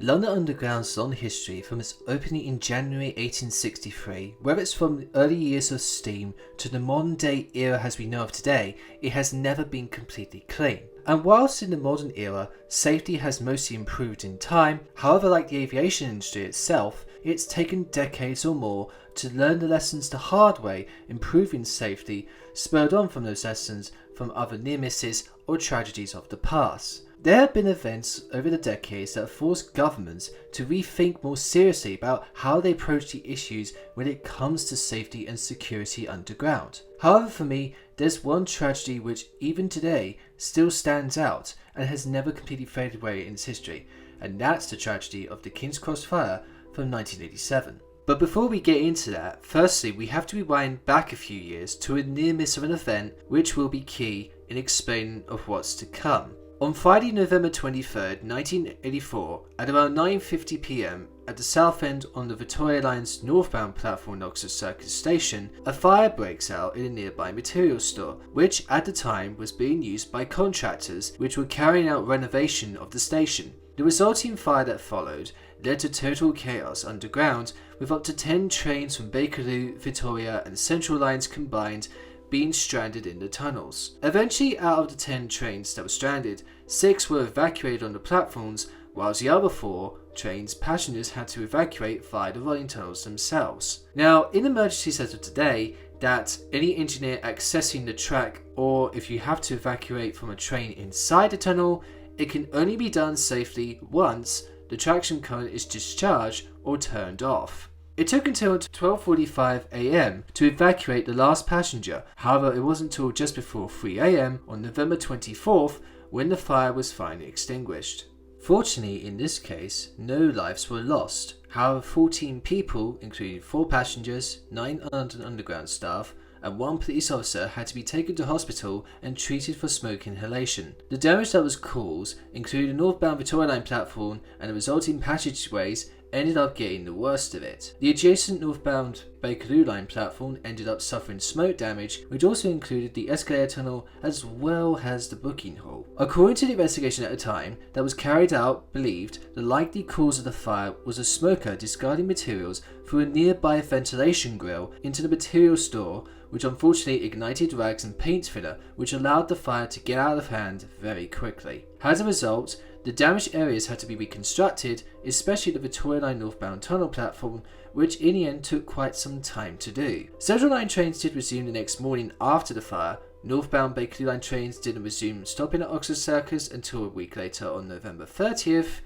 London Underground's long history, from its opening in January 1863, whether it's from the early years of steam to the modern day era as we know of today, it has never been completely clean. And whilst in the modern era, safety has mostly improved in time, however, like the aviation industry itself, it's taken decades or more to learn the lessons the hard way, improving safety, spurred on from those lessons from other near misses or tragedies of the past. There have been events over the decades that have forced governments to rethink more seriously about how they approach the issues when it comes to safety and security underground. However, for me, there's one tragedy which even today still stands out and has never completely faded away in its history, and that's the tragedy of the King's Cross fire from 1987. But before we get into that, firstly we have to rewind back a few years to a near miss of an event which will be key in explaining of what's to come. On Friday, November 23rd, 1984, at around 9:50 p.m, at the south end on the Victoria Line's northbound platform in Oxford Circus station, a fire breaks out in a nearby materials store, which at the time was being used by contractors which were carrying out renovation of the station. The resulting fire that followed led to total chaos underground, with up to 10 trains from Bakerloo, Victoria and Central Lines combined being stranded in the tunnels. Eventually, out of the 10 trains that were stranded, 6 were evacuated on the platforms, whilst the other 4 trains passengers had to evacuate via the rolling tunnels themselves. Now, in emergencies as of today, that any engineer accessing the track, or if you have to evacuate from a train inside the tunnel, it can only be done safely once the traction current is discharged or turned off. It took until 12:45 a.m. to evacuate the last passenger. However, it wasn't until just before 3 a.m. on November 24th when the fire was finally extinguished. Fortunately, in this case, no lives were lost. However, 14 people, including 4 passengers, 9 London Underground staff, and 1 police officer had to be taken to hospital and treated for smoke inhalation. The damage that was caused included the northbound Victoria Line platform and the resulting passageways ended up getting the worst of it. The adjacent northbound Bakerloo Line platform ended up suffering smoke damage, which also included the escalator tunnel as well as the booking hall. According to the investigation at the time that was carried out, believed the likely cause of the fire was a smoker discarding materials through a nearby ventilation grill into the materials store, which unfortunately ignited rags and paint thinner, which allowed the fire to get out of hand very quickly. As a result, the damaged areas had to be reconstructed, especially the Victoria Line northbound tunnel platform, which in the end took quite some time to do. Central Line trains did resume the next morning after the fire. Northbound Bakerloo Line trains didn't resume stopping at Oxford Circus until a week later on November 30th.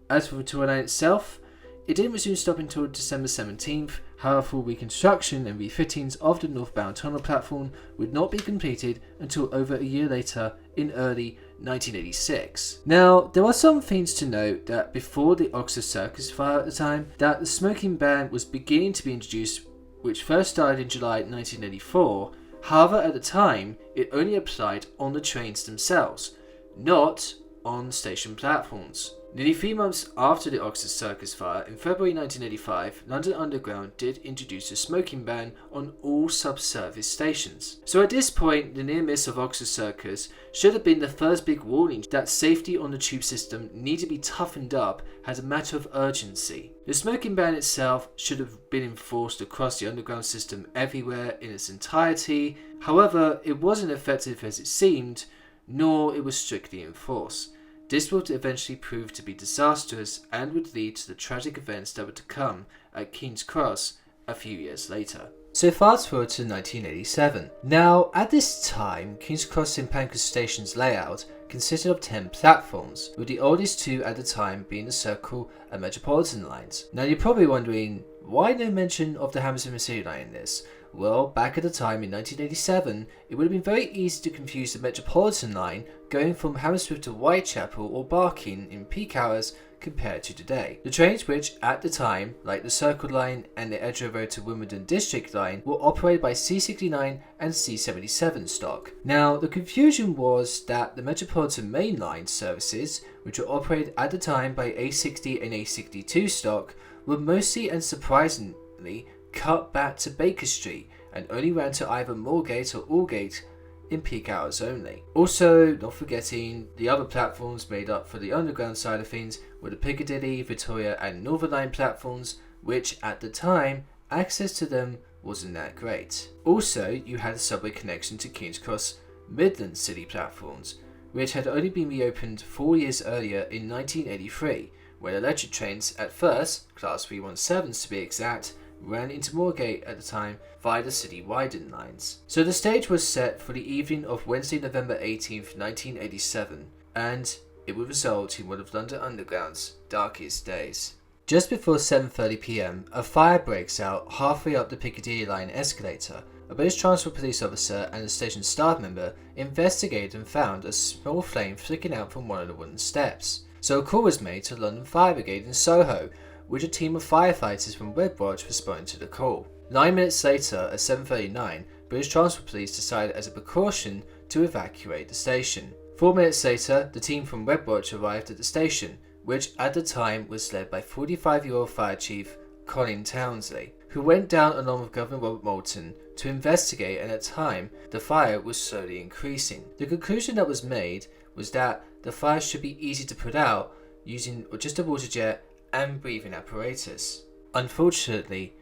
As for Victoria Line itself, it didn't resume stopping until December 17th. However, full reconstruction and refittings of the northbound tunnel platform would not be completed until over a year later in early 1986. Now, there are some things to note that before the Oxford Circus fire at the time, that the smoking ban was beginning to be introduced, which first started in July 1984. However, at the time, it only applied on the trains themselves, not on station platforms. Nearly 3 months after the Oxford Circus fire, in February 1985, London Underground did introduce a smoking ban on all subservice stations. So at this point, the near miss of Oxford Circus should have been the first big warning that safety on the tube system needed to be toughened up as a matter of urgency. The smoking ban itself should have been enforced across the underground system everywhere in its entirety. However, it wasn't effective as it seemed, nor it was strictly enforced. This would eventually prove to be disastrous and would lead to the tragic events that were to come at King's Cross a few years later. So fast forward to 1987. Now, at this time, King's Cross St Pancras Station's layout consisted of 10 platforms, with the oldest 2 at the time being the Circle and Metropolitan lines. Now you're probably wondering, why no mention of the Hammersmith City line in this? Well, back at the time in 1987, it would have been very easy to confuse the Metropolitan line going from Hammersmith to Whitechapel or Barking in peak hours compared to today. The trains which, at the time, like the Circle line and the Edgware Road to Wimbledon District line, were operated by C69 and C77 stock. Now, the confusion was that the Metropolitan Main Line services, which were operated at the time by A60 and A62 stock, were mostly and surprisingly cut back to Baker Street and only ran to either Moorgate or Aldgate in peak hours only. Also, not forgetting the other platforms made up for the underground side of things were the Piccadilly, Victoria and Northern Line platforms, which at the time, access to them wasn't that great. Also, you had a subway connection to King's Cross Midland City platforms, which had only been reopened 4 years earlier in 1983, when electric trains, at first, Class 317s to be exact, ran into Moorgate at the time via the City Widened lines. So the stage was set for the evening of Wednesday, November 18th, 1987, and it would result in one of London Underground's darkest days. Just before 7:30 PM, a fire breaks out halfway up the Piccadilly line escalator. A British Transport Police officer and a station staff member investigated and found a small flame flicking out from one of the wooden steps. So a call was made to the London Fire Brigade in Soho, which a team of firefighters from Redwatch responded to the call. 9 minutes later, at 7:39, British Transport Police decided as a precaution to evacuate the station. 4 minutes later, the team from Redwatch arrived at the station, which at the time was led by 45-year-old Fire Chief Colin Townsley, who went down along with Governor Robert Moulton to investigate, and at the time, the fire was slowly increasing. The conclusion that was made was that the fire should be easy to put out using just a water jet and breathing apparatus. Unfortunately,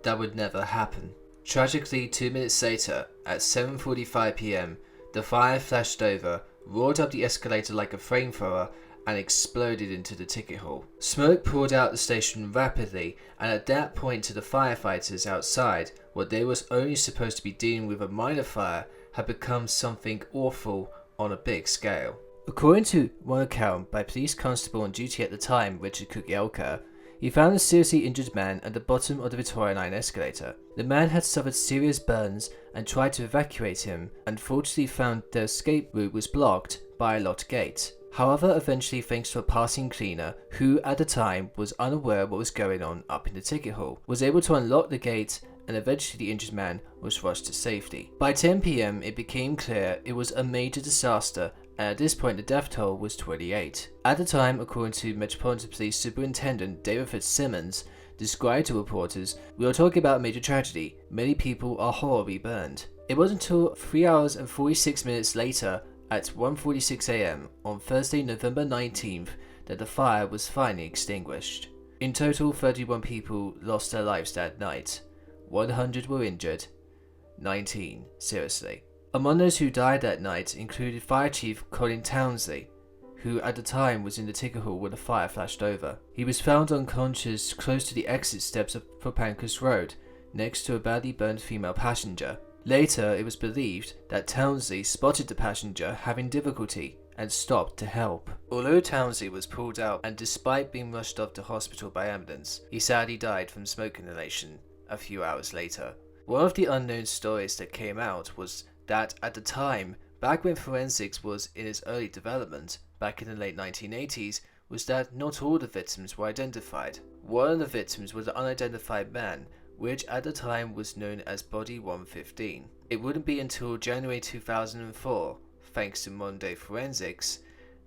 that would never happen. Tragically, 2 minutes later, at 7:45 PM, the fire flashed over, roared up the escalator like a flamethrower, and exploded into the ticket hall. Smoke poured out the station rapidly, and at that point to the firefighters outside, what they was only supposed to be dealing with a minor fire had become something awful on a big scale. According to one account by police constable on duty at the time, Richard Cook-Yelker, he found a seriously injured man at the bottom of the Victoria Line escalator. The man had suffered serious burns and tried to evacuate him, and fortunately found the escape route was blocked by a locked gate. However, eventually, thanks to a passing cleaner, who at the time was unaware what was going on up in the ticket hall, was able to unlock the gate, and eventually the injured man was rushed to safety. By 10 PM, it became clear it was a major disaster, and at this point the death toll was 28. At the time, according to Metropolitan Police Superintendent David Fitzsimmons, described to reporters, "We are talking about a major tragedy. Many people are horribly burned." It wasn't until 3 hours and 46 minutes later, at 1:46 AM on Thursday, November 19th, that the fire was finally extinguished. In total, 31 people lost their lives that night. 100 were injured, 19 seriously. Among those who died that night included Fire Chief Colin Townsley, who at the time was in the ticket hall when the fire flashed over. He was found unconscious close to the exit steps for Pancras Road, next to a badly burned female passenger. Later, it was believed that Townsley spotted the passenger having difficulty and stopped to help. Although Townsley was pulled out and despite being rushed off to hospital by ambulance, he sadly died from smoke inhalation a few hours later. One of the unknown stories that came out was that at the time, back when forensics was in its early development, back in the late 1980s, was that not all the victims were identified. One of the victims was an unidentified man, which at the time was known as Body 115. It wouldn't be until January 2004, thanks to modern day forensics,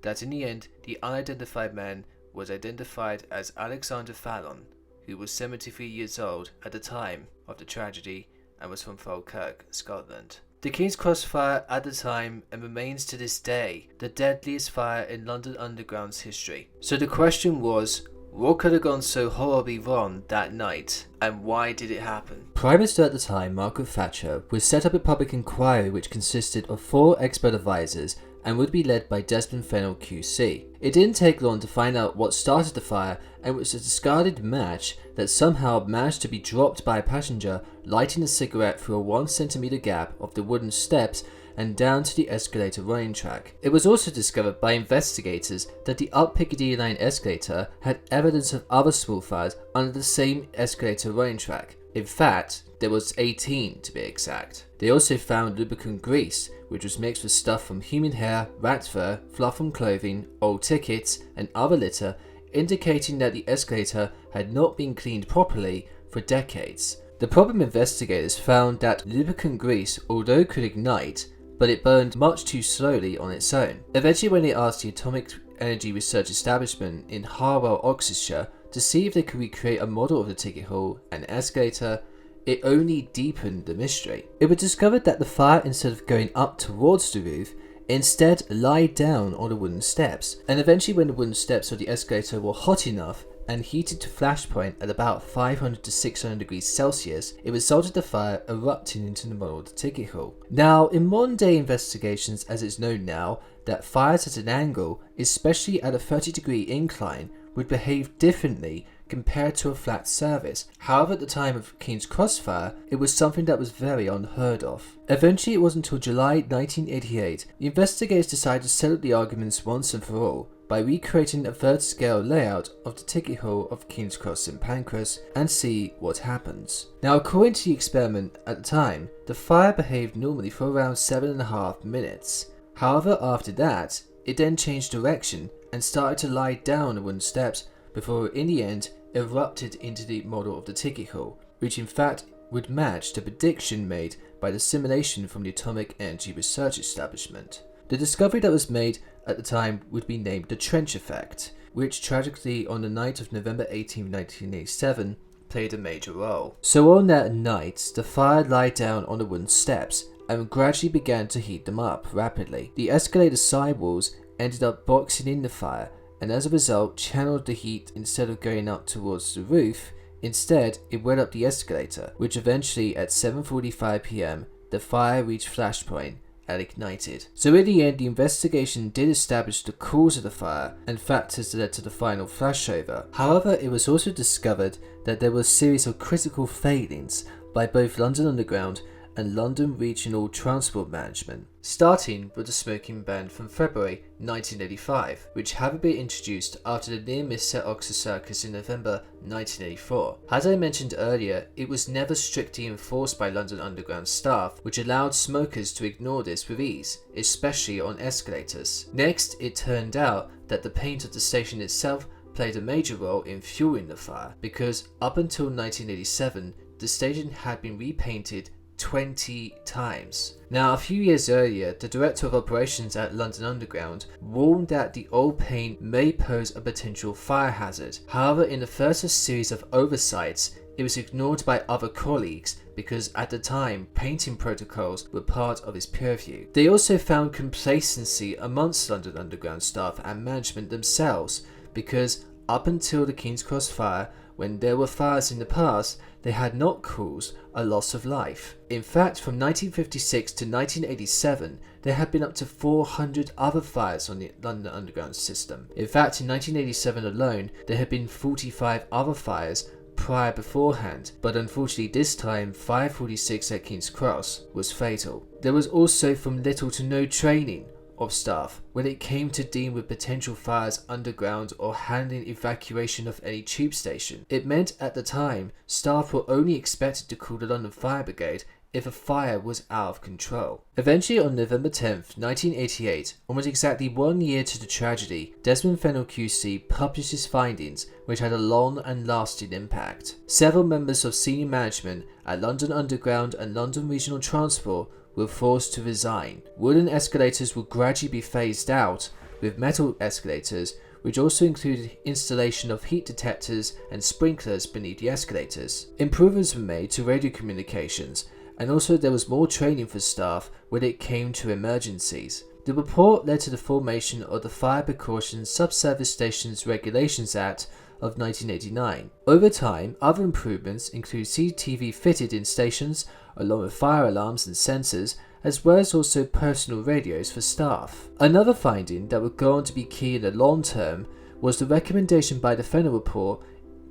that in the end the unidentified man was identified as Alexander Fallon, who was 73 years old at the time of the tragedy and was from Falkirk, Scotland. The King's Cross fire at the time and remains to this day the deadliest fire in London Underground's history. So the question was, what could have gone so horribly wrong that night, and why did it happen? Prime Minister at the time, Margaret Thatcher, would set up a public inquiry which consisted of 4 expert advisors and would be led by Desmond Fennell QC. It didn't take long to find out what started the fire, and it was a discarded match that somehow managed to be dropped by a passenger lighting a cigarette through a 1 centimeter gap of the wooden steps and down to the escalator running track. It was also discovered by investigators that the up Piccadilly line escalator had evidence of other small fires under the same escalator running track. In fact, there was 18 to be exact. They also found lubricant grease, which was mixed with stuff from human hair, rat fur, fluff from clothing, old tickets, and other litter, indicating that the escalator had not been cleaned properly for decades. The problem investigators found that lubricant grease, although could ignite, but it burned much too slowly on its own. Eventually, when they asked the Atomic Energy Research Establishment in Harwell, Oxfordshire, to see if they could recreate a model of the ticket hall and escalator, it only deepened the mystery. It was discovered that the fire, instead of going up towards the roof, instead lied down on the wooden steps, and eventually when the wooden steps of the escalator were hot enough and heated to flashpoint at about 500 to 600 degrees Celsius, it resulted in the fire erupting into the model of the ticket hall. Now, in modern day investigations, as it's known now, that fires at an angle, especially at a 30-degree incline, would behave differently compared to a flat surface. However, at the time of King's Cross fire, it was something that was very unheard of. Eventually, it wasn't until July 1988, the investigators decided to settle the arguments once and for all by recreating a third-scale layout of the ticket hall of King's Cross St Pancras and see what happens. Now, according to the experiment at the time, the fire behaved normally for around 7.5 minutes. However, after that, it then changed direction and started to lie down the wooden steps before in the end erupted into the model of the ticket hall, which in fact would match the prediction made by the simulation from the Atomic Energy Research Establishment. The discovery that was made at the time would be named the trench effect, which tragically on the night of November 18, 1987 played a major role. So on that night, the fire lied down on the wooden steps and gradually began to heat them up rapidly. The escalator sidewalls ended up boxing in the fire, and as a result channeled the heat instead of going up towards the roof. Instead, it went up the escalator, which eventually at 7:45 PM, the fire reached flashpoint and ignited. So in the end, the investigation did establish the cause of the fire and factors that led to the final flashover. However, it was also discovered that there were a series of critical failings by both London Underground and London Regional Transport Management, starting with the smoking ban from February 1985, which had been introduced after the near miss at Oxford Circus in November 1984. As I mentioned earlier, it was never strictly enforced by London Underground staff, which allowed smokers to ignore this with ease, especially on escalators. Next, it turned out that the paint of the station itself played a major role in fueling the fire, because up until 1987, the station had been repainted 20 times. Now, a few years earlier, the Director of Operations at London Underground warned that the old paint may pose a potential fire hazard. However, in the first series of oversights, it was ignored by other colleagues because at the time, painting protocols were part of his purview. They also found complacency amongst London Underground staff and management themselves, because up until the King's Cross fire, when there were fires in the past, they had not caused a loss of life. In fact, from 1956 to 1987, there had been up to 400 other fires on the London Underground system. In fact, in 1987 alone, there had been 45 other fires prior beforehand, but unfortunately this time 546 at King's Cross was fatal. There was also from little to no training of staff when it came to dealing with potential fires underground or handling evacuation of any tube station. It meant at the time staff were only expected to call the London Fire Brigade if a fire was out of control. Eventually on November 10th, 1988, almost exactly 1 year to the tragedy, Desmond Fennell QC published his findings, which had a long and lasting impact. Several members of senior management at London Underground and London Regional Transport were forced to resign. Wooden escalators would gradually be phased out, with metal escalators, which also included installation of heat detectors and sprinklers beneath the escalators. Improvements were made to radio communications, and also there was more training for staff when it came to emergencies. The report led to the formation of the Fire Precautions Subsurface Stations Regulations Act of 1989. Over time, other improvements include CCTV fitted in stations, along with fire alarms and sensors, as well as also personal radios for staff. Another finding that would go on to be key in the long term was the recommendation by the Fennell Report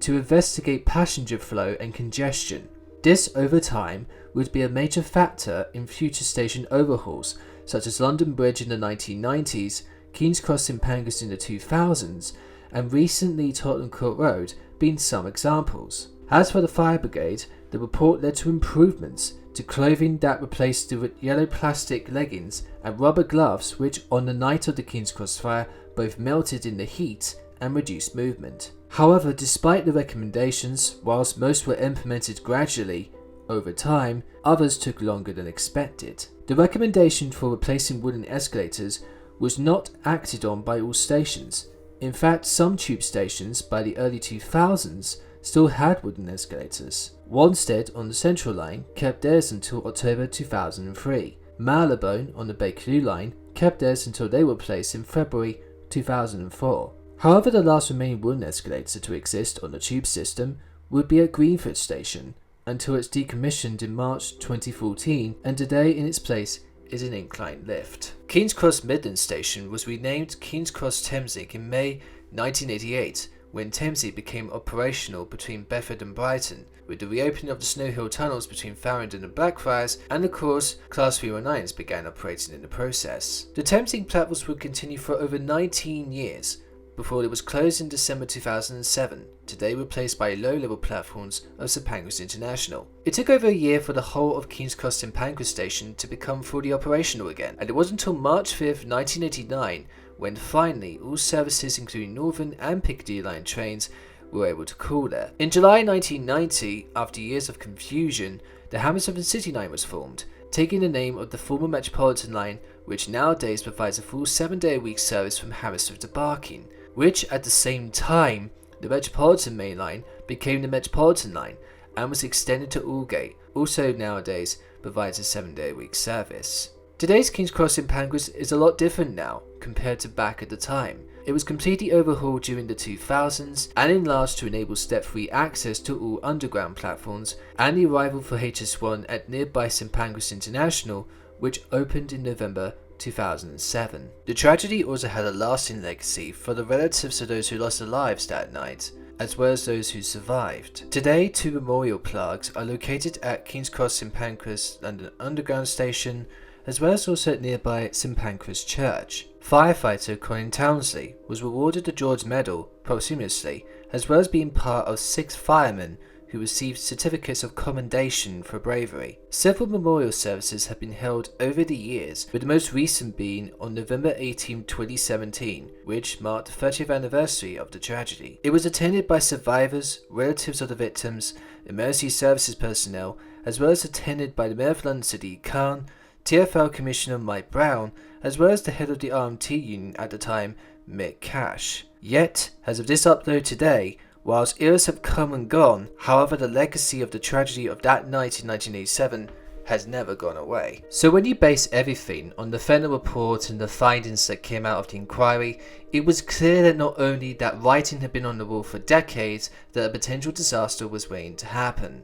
to investigate passenger flow and congestion. This, over time, would be a major factor in future station overhauls, such as London Bridge in the 1990s, King's Cross in Pancras in the 2000s, and recently Tottenham Court Road being some examples. As for the fire brigade, the report led to improvements to clothing that replaced the yellow plastic leggings and rubber gloves, which on the night of the King's Cross fire both melted in the heat and reduced movement. However, despite the recommendations, whilst most were implemented gradually over time, others took longer than expected. The recommendation for replacing wooden escalators was not acted on by all stations. In fact, some tube stations by the early 2000s still had wooden escalators. Wanstead on the Central Line kept theirs until October 2003. Marylebone on the Bakerloo line kept theirs until they were replaced in February 2004. However, the last remaining wooden escalator to exist on the tube system would be at Greenford Station until it's decommissioned in March 2014, and today in its place is an incline lift. King's Cross Midland Station was renamed King's Cross Thameslink in May 1988 when Thameslink became operational between Bedford and Brighton, with the reopening of the Snow Hill tunnels between Farringdon and Blackfriars, and of course Class 319s began operating in the process. The Thameslink platforms would continue for over 19 years, before it was closed in December 2007, today replaced by low-level platforms of St Pancras International. It took over a year for the whole of King's Cross St Pancras Station to become fully operational again, and it wasn't until March 5th, 1989, when finally all services including Northern and Piccadilly line trains were able to call there. In July 1990, after years of confusion, the Hammersmith City line was formed, taking the name of the former Metropolitan line, which nowadays provides a full 7-day-a-week service from Hammersmith to Barking, which at the same time, the Metropolitan Main Line became the Metropolitan Line and was extended to Aldgate, also nowadays provides a 7-day-a-week service. Today's King's Cross in Pancras is a lot different now compared to back at the time. It was completely overhauled during the 2000s and enlarged to enable step-free access to all underground platforms, and the arrival for HS1 at nearby St Pancras International, which opened in November 2007. The tragedy also had a lasting legacy for the relatives of those who lost their lives that night, as well as those who survived. Today, 2 memorial plaques are located at King's Cross St Pancras London Underground Station, as well as also at nearby St Pancras Church. Firefighter Colin Townsley was awarded the George Medal posthumously, as well as being part of 6 firemen who received certificates of commendation for bravery. Several memorial services have been held over the years, with the most recent being on November 18, 2017, which marked the 30th anniversary of the tragedy. It was attended by survivors, relatives of the victims, emergency services personnel, as well as attended by the Mayor of London Sadiq Khan, TfL Commissioner Mike Brown, as well as the head of the RMT union at the time, Mick Cash. Yet, as of this upload today, whilst eras have come and gone, however the legacy of the tragedy of that night in 1987 has never gone away. So when you base everything on the Fennell Report and the findings that came out of the inquiry, it was clear that not only that writing had been on the wall for decades, that a potential disaster was waiting to happen.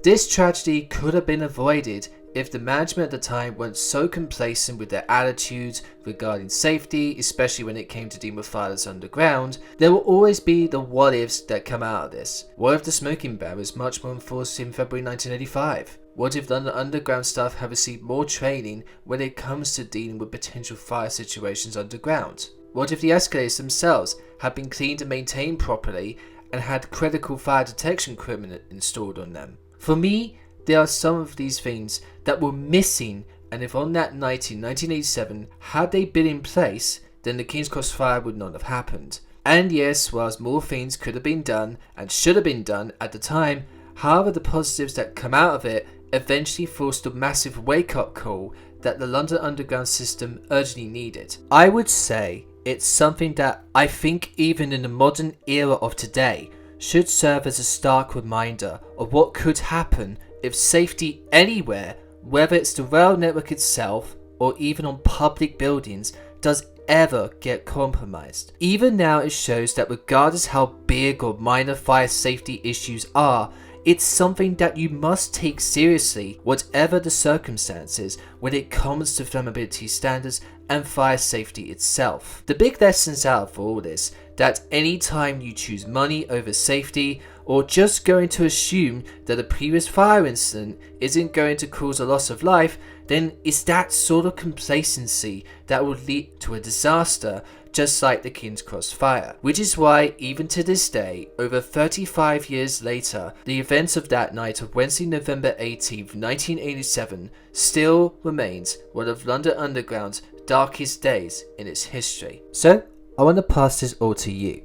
This tragedy could have been avoided if the management at the time weren't so complacent with their attitudes regarding safety, especially when it came to dealing with fires underground. There will always be the what ifs that come out of this. What if the smoking ban was much more enforced in February 1985? What if London Underground staff have received more training when it comes to dealing with potential fire situations underground? What if the escalators themselves had been cleaned and maintained properly and had critical fire detection equipment installed on them? For me, there are some of these things that were missing, and if on that night in 1987 had they been in place, then the King's Cross fire would not have happened. And yes, whilst more things could have been done and should have been done at the time, however the positives that come out of it eventually forced a massive wake-up call that the London Underground system urgently needed. I would say it's something that I think even in the modern era of today should serve as a stark reminder of what could happen if safety anywhere, whether it's the rail network itself or even on public buildings, does ever get compromised. Even now it shows that regardless how big or minor fire safety issues are, it's something that you must take seriously whatever the circumstances when it comes to flammability standards and fire safety itself. The big lessons out of all this, that any time you choose money over safety, or just going to assume that a previous fire incident isn't going to cause a loss of life, then it's that sort of complacency that will lead to a disaster, just like the King's Cross fire. Which is why, even to this day, over 35 years later, the events of that night of Wednesday, November 18th, 1987, still remains one of London Underground's darkest days in its history. So, I want to pass this all to you.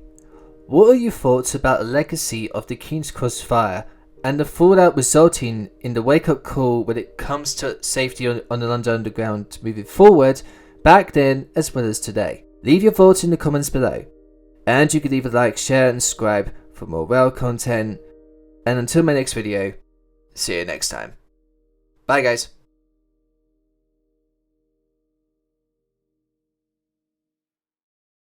What are your thoughts about the legacy of the King's Cross fire and the fallout resulting in the wake-up call when it comes to safety on the London Underground moving forward, back then as well as today? Leave your thoughts in the comments below, and you can leave a like, share and subscribe for more rail content. And until my next video, see you next time. Bye guys.